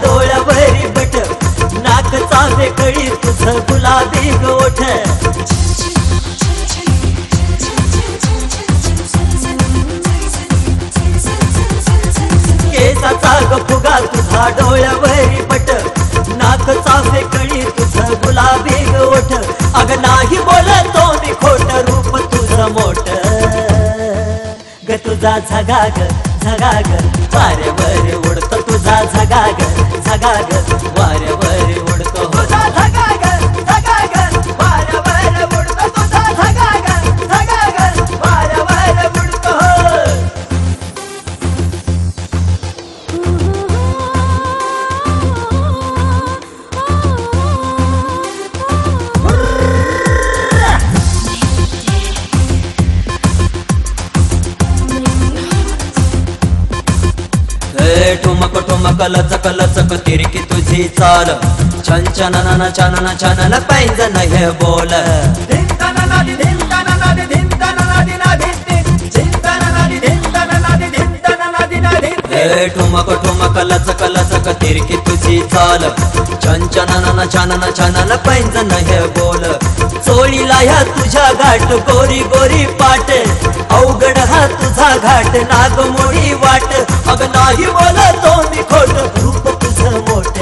डोळ्यावरी but, नाक चावे कळी तुझं गुलाबी गोठ. केसाचा ग फुगा तुझा डोळ्यावरी बट, नाक चावे कळी तुझं गुलाबी गोठ. अग नाही बोलतो मी खोट, रूप तुझं मोठ ग. तुझा झगाग झगाग वाऱ्यावर उडतो, तुझा झगाग झगाग वाऱ्यावर उडतो. तुझा झगाग झगाग वाऱ्यावर उडतो, तुझा झगाग झगाग वाऱ्यावर उडतो. ठुमक ठुमक लचक लचक तिरकी तुझी चाल, छन छनन छनन छनन पैंजन हे बोल. ठुमक ठुमक लचक लचक तिरकी तुझी चाल, छन छनन छनन छनन पैंजन हे बोल. चोळीला ह्या तुझ्या घाट गोरी गोरी पाट, अवघड हा तुझा घाट नागमोडी वाट. अग नाही बोलतो मी खोट, रूप तुझं मोठ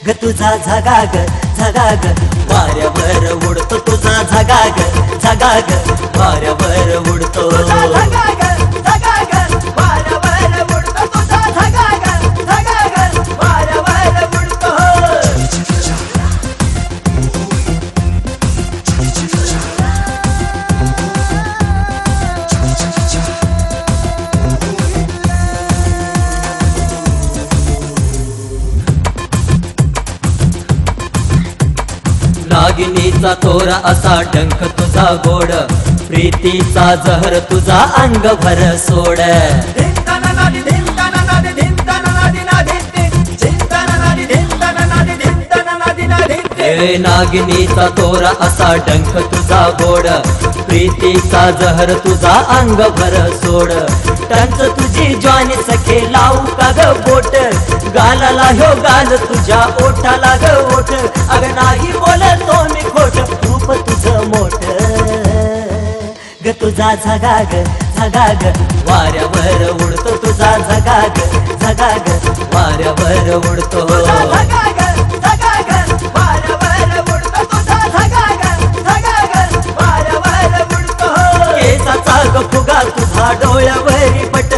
ग. तुझा झगाग झगाग वाऱ्यावर उडतो, तुझा झगाग झगाग वाऱ्यावर उडतो. झगाग झगाग वाऱ्यावर उडतो, तुझा झगाग झगाग वाऱ्यावर उडतो. नागिनीचा थोरा असा डंख तुझा गोड, प्रीतीचा जहर तुझा अंग भर सोड. नागिनीचा थोरा असा डंख तुझा गोड, प्रीतीचा जहर तुझा अंग भर सोड. टंच तुझी ज्वानी सखे लावू का ग बोट, गालाला ह्यो गाल तुझ्या ओठाला ग ओठ. अग नाही बोलतो मी खोट, रूप तुझं मोठ ग. तुझा झगाग झगाग वाऱ्यावर उडतो, तुझा झगाग झगाग वाऱ्यावर उडतो. झगाग झगाग वाऱ्यावर उडतो, तुझा झगाग झगाग वाऱ्यावर उडतो. केसाचा ग फुगा तुझा डोळ्यावरी बट,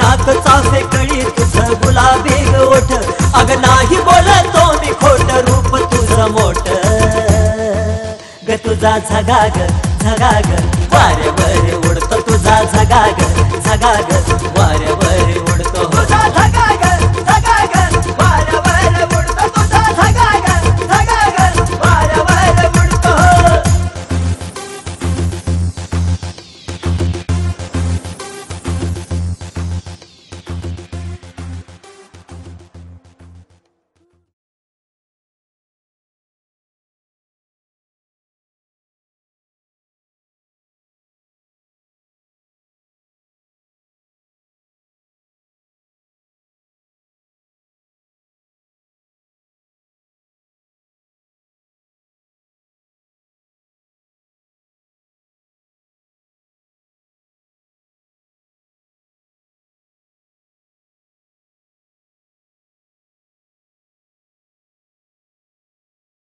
नाक चाफे कळी तुझं गुलाबी गोठ. अग नाही बोलतो मी खोट, रूप तुझं मोठ ग. तुझा झगाग झगाग वाऱ्यावर उडतो, तुझा झगाग झगाग